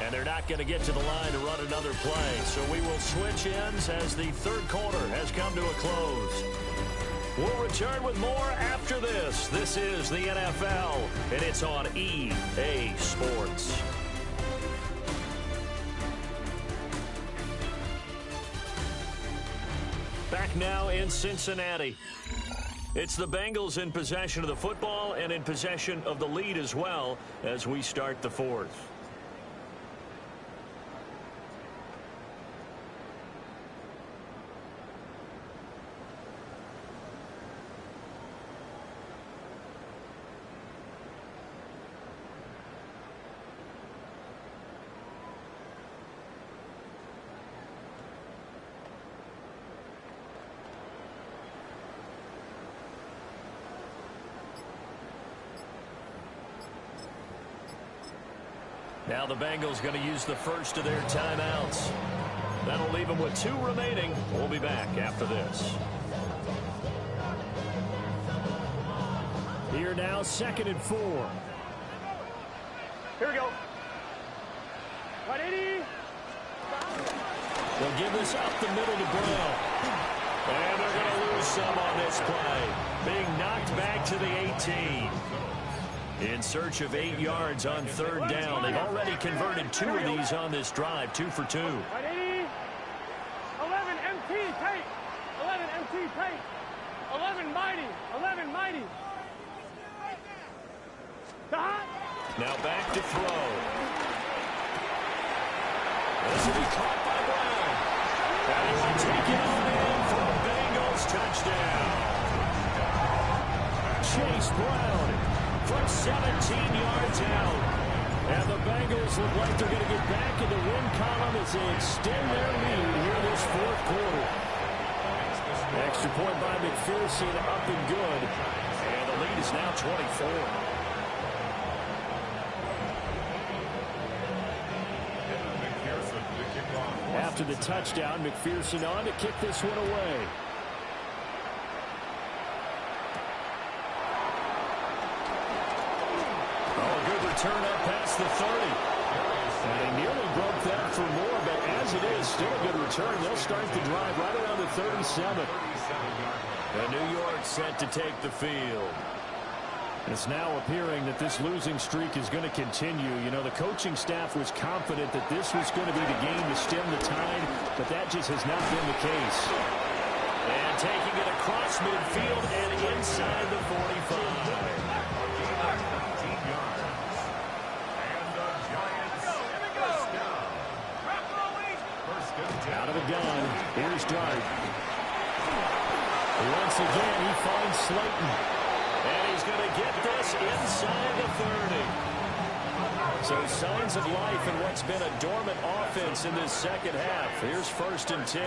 And they're not going to get to the line to run another play. So we will switch ends as the third quarter has come to a close. We'll return with more after this. This is the NFL, and it's on EA Sports. Back now in Cincinnati. It's the Bengals in possession of the football and in possession of the lead as well as we start the fourth. Now the Bengals going to use the first of their timeouts. That'll leave them with 2 remaining. We'll be back after this. Here now, 2nd and 4. Here we go. 180. They'll give this up the middle to Brown. And they're going to lose some on this play. Being knocked back to the 18. In search of 8 yards on third down. They've already converted 2 of these on this drive, 2 for 2. 180. 11 MT tight. 11 MT tight. 11 mighty. 11 mighty. Now back to throw. This will be caught by Brown. And he will take it on in for a Bengals touchdown. Chase Brown from 17 yards out. And the Bengals look like they're going to get back in the win column as they extend their lead here this fourth quarter. Extra point by McPherson, up and good. And the lead is now 24. After the touchdown, McPherson on to kick this one away. Oh, a good return up past the 30. And they nearly broke that for more, but as it is, still a good return. They'll start the drive right around the 37. And New York set to take the field. It's now appearing that this losing streak is going to continue. You know, the coaching staff was confident that this was going to be the game to stem the tide, but that just has not been the case. And taking it across midfield and inside the 45. Out of the gun. Here's Dart. Once again, he finds Slayton. And he's going to get this inside the 30. So signs of life in what's been a dormant offense in this second half. Here's 1st and 10. A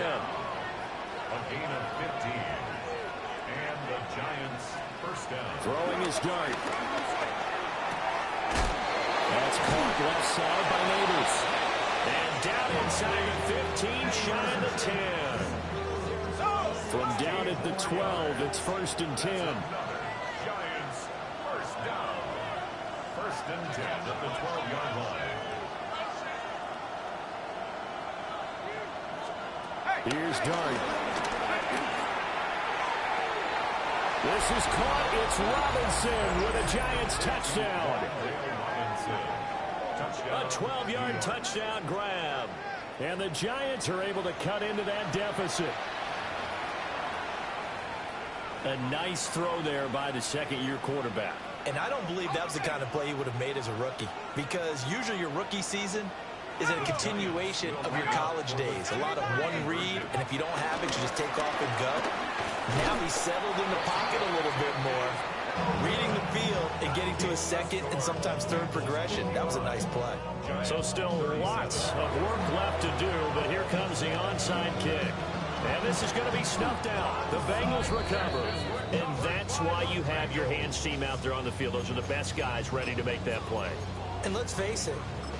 gain of 15. And the Giants first down. Throwing his Dart. That's caught left side by Neighbors. And down inside the 15, shy of the 10. From down at the 12, it's 1st and 10. and 10 at the 12-yard line. Here's Dart. This is caught. It's Robinson with a Giants touchdown. A 12-yard touchdown grab. And the Giants are able to cut into that deficit. A nice throw there by the second-year quarterback. And I don't believe that was the kind of play he would have made as a rookie, because usually your rookie season is a continuation of your college days. A lot of one read, and if you don't have it, you just take off and go. Now he's settled in the pocket a little bit more, reading the field and getting to a second and sometimes third progression. That was a nice play. So still lots of work left to do, but here comes the onside kick. And this is going to be snuffed out. The Bengals recover. And that's why you have your hands team out there on the field. Those are the best guys ready to make that play. And let's face it,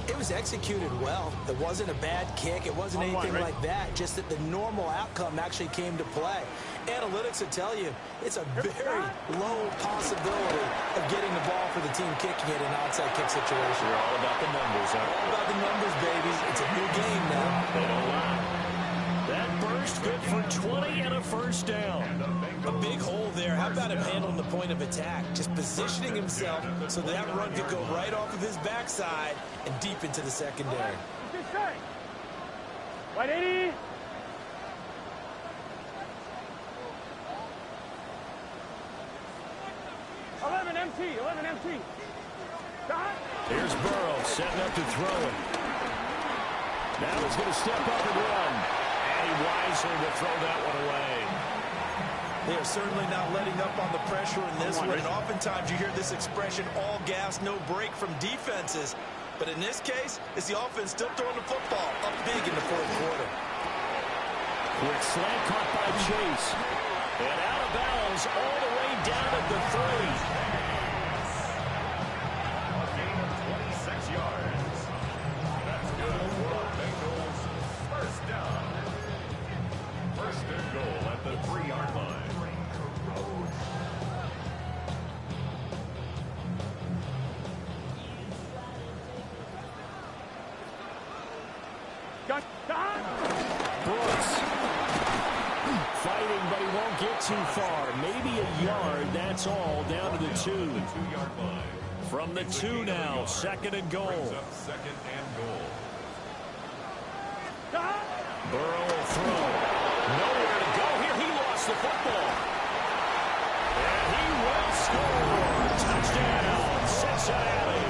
it was executed well. It wasn't a bad kick. It wasn't anything like that. Just that the normal outcome actually came to play. Analytics will tell you it's a very low possibility of getting the ball for the team kicking it in an onside kick situation. You're all about the numbers, huh? All about the numbers, baby. It's a new game now. They don't lie. That burst good for 20 and a first down. A big hole there. How about him handling the point of attack? Just positioning himself so that run could go right off of his backside and deep into the secondary. White 80. MT. Here's Burrow setting up to throw it. Now he's going to step up and run. And he wisely will throw that one away. They are certainly not letting up on the pressure in this one. And oftentimes you hear this expression, all gas, no break from defenses. But in this case, it's the offense still throwing the football up big in the fourth quarter. Quick slant caught by Chase. And out of bounds all the way down at the 30. A gain of 26 yards. That's good for Bengals. First down. First and goal at the 3-yard line. Brooks fighting, but he won't get too far. Maybe a yard, that's all, down to the 2. 2-yard line. From the 2 now, second and goal. Second and goal. Burrow will throw. Nowhere to go here. He lost the football. And he will score. Touchdown, Cincinnati.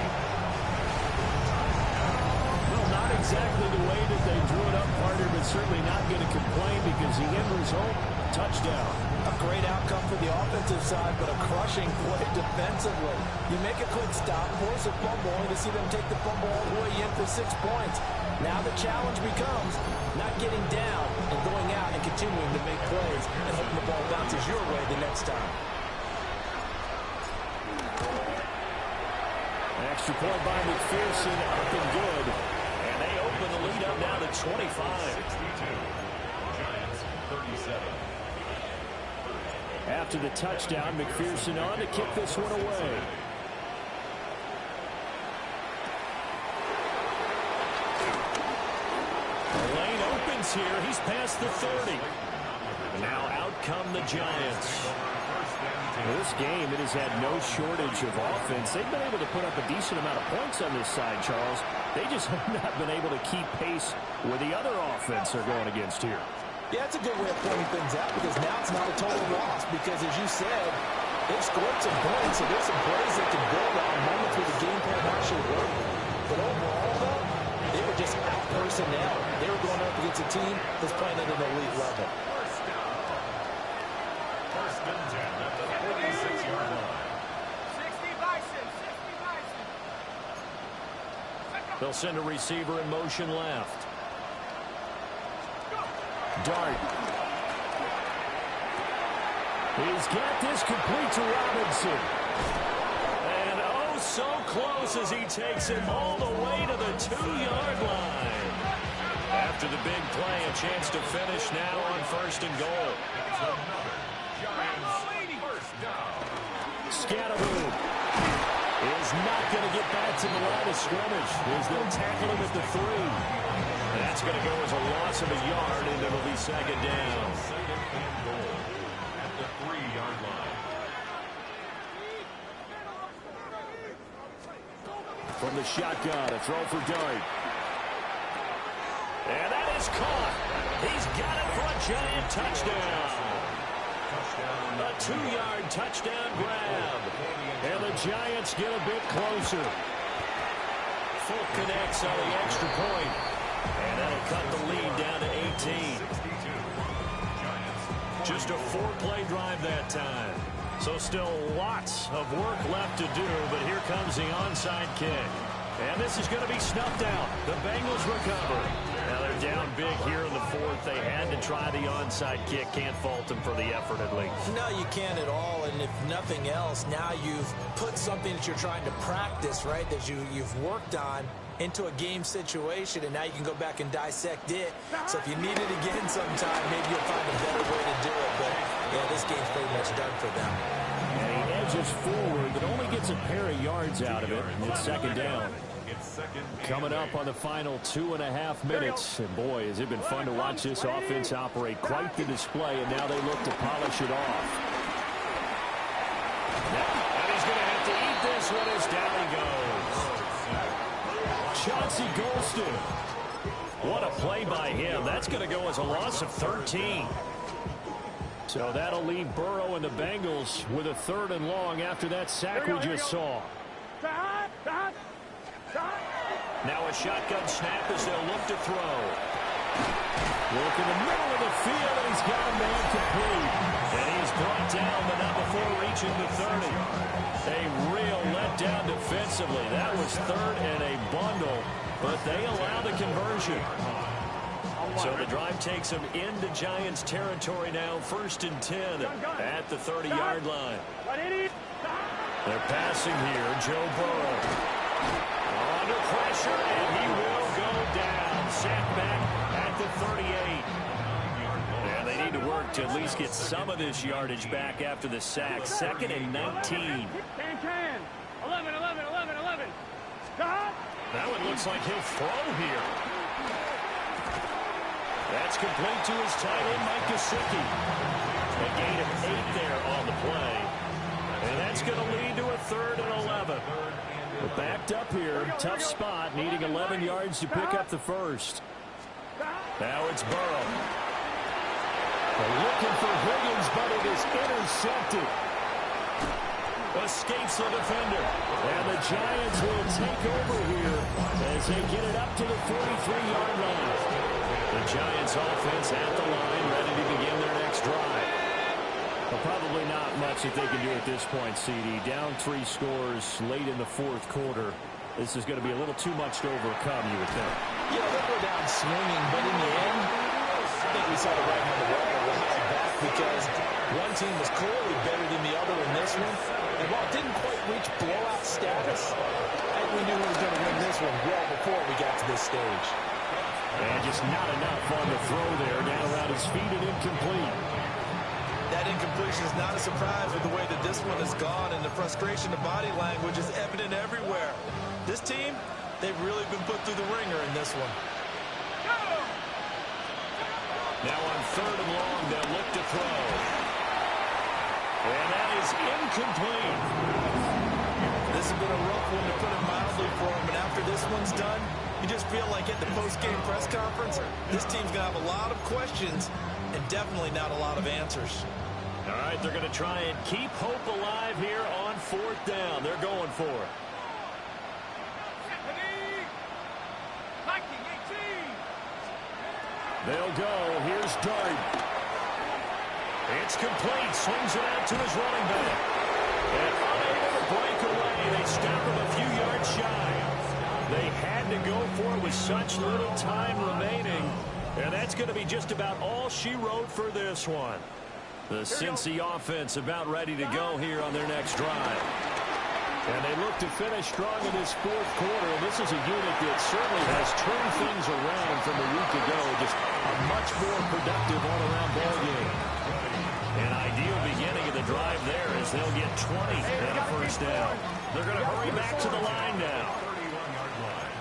Well, not exactly the way that they drew it up, partner, but certainly not going to complain because the end result, touchdown. A great outcome for the offensive side, but a crushing play defensively. You make a quick stop, force a fumble, only to see them take the fumble all the way in for 6 points. Now the challenge becomes not getting down and going out and continuing to make plays and hoping the ball bounces your way the next time. Extra point by McPherson, up and good. And they open the lead up now to 25. 62. Giants 37. After the touchdown, McPherson on to kick this one away. The lane opens here. He's past the 30. And now out come the Giants. This game, it has had no shortage of offense. They've been able to put up a decent amount of points on this side, Charles. They just have not been able to keep pace with the other offense they're going against here. Yeah, it's a good way of pointing things out because now it's not a total loss because, as you said, they've scored some points, so there's some plays they can build on, moments where the game plan actually worked. But overall, though, they were just out-personnel. They were going up against a team that's playing at an elite level. First and 10 at the 46-yard line. 60 Bison. They'll send a receiver in motion left. Dart. He's got this complete to Robinson. And oh, so close as he takes it all the way to the 2-yard line. After the big play, a chance to finish now on first and goal. Giants first down. Scatteroo. is not going to get back to the line of scrimmage as they'll tackle him at the 3. That's going to go as a loss of a yard, and it'll be second down. Second and goal at the 3-yard line. From the shotgun, a throw for Dart. And that is caught. He's got it for a giant touchdown. A 2-yard touchdown grab. And the Giants get a bit closer. Full connects on the extra point. And that'll cut the lead down to 18. Just a 4-play drive that time. So still lots of work left to do, but here comes the onside kick. And this is going to be snuffed out. The Bengals recover. Now they're down big here in the 4th. They had to try the onside kick. Can't fault them for the effort at least. No, you can't at all. And if nothing else, now you've put something that you're trying to practice, right, that you've worked on into a game situation, and now you can go back and dissect it. So if you need it again sometime, maybe you'll find a better way to do it. But, yeah, this game's pretty much done for them. And he edges forward, but only gets a pair of yards out of it. And it's second down. Coming up on the final 2.5 minutes. And, boy, has it been fun to watch this offense operate. Quite the display, and now they look to polish it off. And he's going to have to eat this one as down he goes. Chauncey Golston. What a play by him. That's going to go as a loss of 13. So that'll leave Burrow and the Bengals with a 3rd and long after that sack we just saw. Now a shotgun snap as they'll look to throw. Look in the middle of the field, and he's got a man complete. And he's brought down, but not before reaching the 30. A real letdown defensively. That was 3rd and a bundle, but they allow the conversion. So the drive takes them into Giants territory now, 1st and 10 at the 30-yard line. They're passing here, Joe Burrow. Under pressure, and he will go down. Sacked back at the 38. And they need to work to at least get some of this yardage back after the sack. 2nd and 19. 11. That one looks like he'll throw here. That's complete to his tight end, Mike Gesicki. A gain of 8 there on the play. And that's going to lead to a 3rd and 11. But backed up here, tough spot, needing 11 yards to pick up the 1st. Now it's Burrow. They're looking for Higgins, but it is intercepted. Escapes the defender. And the Giants will take over here as they get it up to the 43-yard line. The Giants offense at the line, ready to begin their next drive. Well, probably not much that they can do at this point, CD. Down 3 scores late in the 4th quarter. This is going to be a little too much to overcome, you would think. Yeah, they'll go down swinging, but in the end, I think we saw the right on the wall a while back because one team was clearly better than the other in this one. And while it didn't quite reach blowout status, I think we knew who was going to win this one well before we got to this stage. And just not enough on the throw there. Down around his feet and incomplete. That incompletion is not a surprise with the way that this one has gone, and the frustration of body language is evident everywhere. This team, they've really been put through the ringer in this one. Now on 3rd and long, they'll look to throw. And that is incomplete. This has been a rough one, to put it mildly, for him. And after this one's done, you just feel like at the post-game press conference, this team's going to have a lot of questions and definitely not a lot of answers. All right, they're going to try and keep hope alive here on 4th down. They're going for it. They'll go. Here's Dart. It's complete. Swings it out to his running back. And unable to break away. They stop him a few yards shy. They had to go for it with such little time remaining. And that's going to be just about all she wrote for this one. The Cincy offense about ready to go here on their next drive. And they look to finish strong in this 4th quarter. This is a unit that certainly has turned things around from a week ago. Just a much more productive all-around ball game. And I ideal beginning of the drive there as they'll get 20 and a first down. They're going to hurry back to the line now. 31-yard line.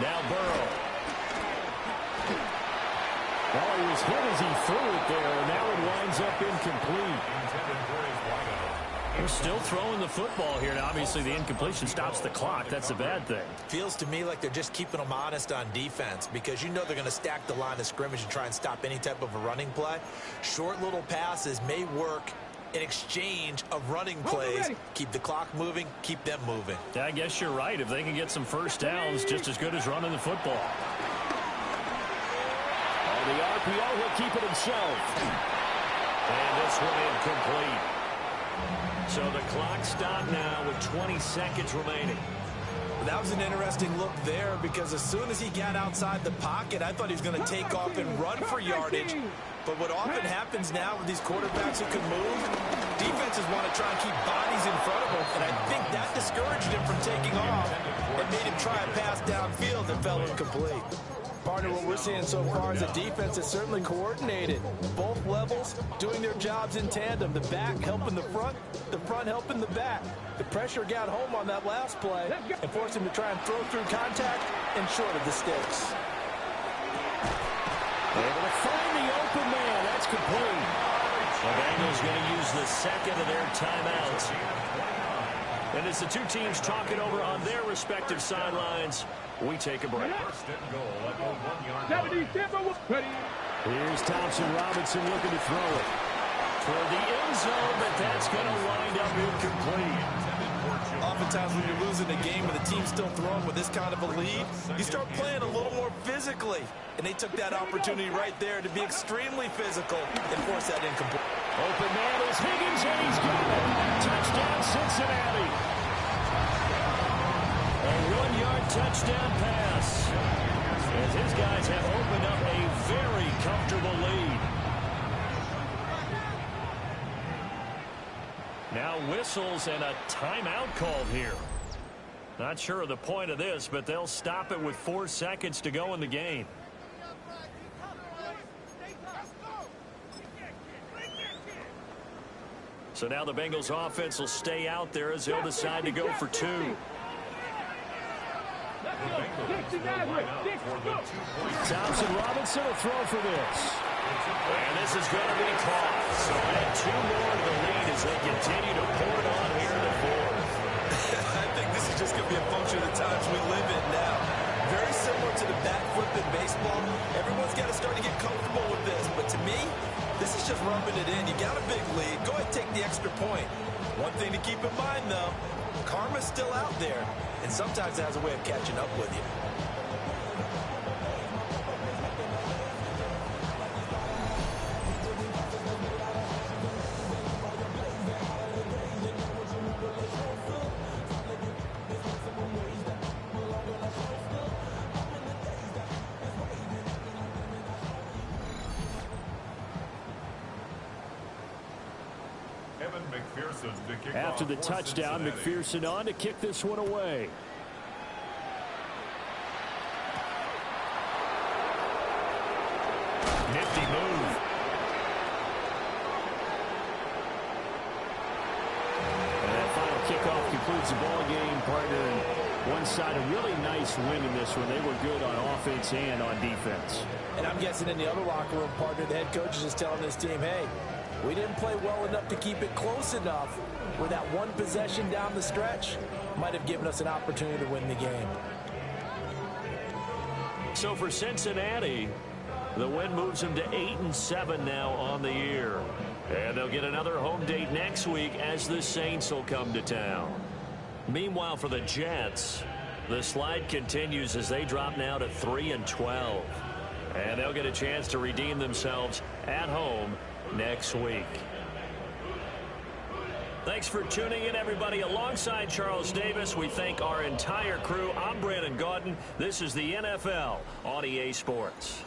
Now Burrow. Well, he was hit as he threw it there, and now it winds up incomplete. Intended for his wideout. They're still throwing the football here. Now, obviously, the incompletion stops the clock. That's a bad thing. Feels to me like they're just keeping them honest on defense because you know they're going to stack the line of scrimmage and try and stop any type of a running play. Short little passes may work in exchange of running plays. Keep the clock moving, keep them moving. Yeah, I guess you're right. If they can get some first downs, just as good as running the football. On the RPO, he'll keep it himself. And this one incomplete. So the clock stopped now with 20 seconds remaining. That was an interesting look there because as soon as he got outside the pocket, I thought he was going to take off and run for yardage. But what often happens now with these quarterbacks who can move, defenses want to try and keep bodies in front of them. And I think that discouraged him from taking off and made him try a pass downfield that fell incomplete. Partner, what we're seeing so far is a defense is certainly coordinated. Both levels doing their jobs in tandem. The back helping the front helping the back. The pressure got home on that last play and forced him to try and throw through contact and short of the sticks. Able to find the open man. That's complete. The Bengals going to use the second of their timeouts. And as the two teams talk it over on their respective sidelines, we take a break. First and goal at the 1-yard line. Here's Thompson Robinson looking to throw it. For the end zone, but that's going to wind up incomplete. Oftentimes when you're losing a game and the team's still throwing with this kind of a lead, you start playing a little more physically. And they took that opportunity right there to be extremely physical and force that incomplete. Open man is Higgins, and he's got it. Touchdown, Cincinnati. A 1-yard touchdown pass. As his guys have opened up a very comfortable lead. Now whistles and a timeout called here. Not sure of the point of this, but they'll stop it with 4 seconds to go in the game. So now the Bengals offense will stay out there as they'll decide to go for 2. Thompson Robinson will throw for this. And this is going to be caught. So add 2 more to the lead as they continue to pour it on here in the fourth. I think this is just going to be a function of the times we live in now. Very similar to the bat flip in baseball. Everyone's got to start to get comfortable with this. But to me, this is just rubbing it in. You got a big lead. Go ahead and take the extra point. One thing to keep in mind, though, karma's still out there. And sometimes it has a way of catching up with you. After the touchdown, McPherson on to kick this one away. Nifty move. And that final kickoff concludes the ball game, partner. And one side, a really nice win in this one. They were good on offense and on defense. And I'm guessing in the other locker room, partner, the head coach is just telling this team, hey, we didn't play well enough to keep it close enough where that one possession down the stretch might have given us an opportunity to win the game. So for Cincinnati, the win moves them to 8-7 now on the year. And they'll get another home date next week as the Saints will come to town. Meanwhile, for the Jets, the slide continues as they drop now to 3-12. And they'll get a chance to redeem themselves at home next week. Thanks for tuning in, everybody. Alongside Charles Davis, we thank our entire crew. I'm Brandon Gaudin. This is the NFL on EA Sports.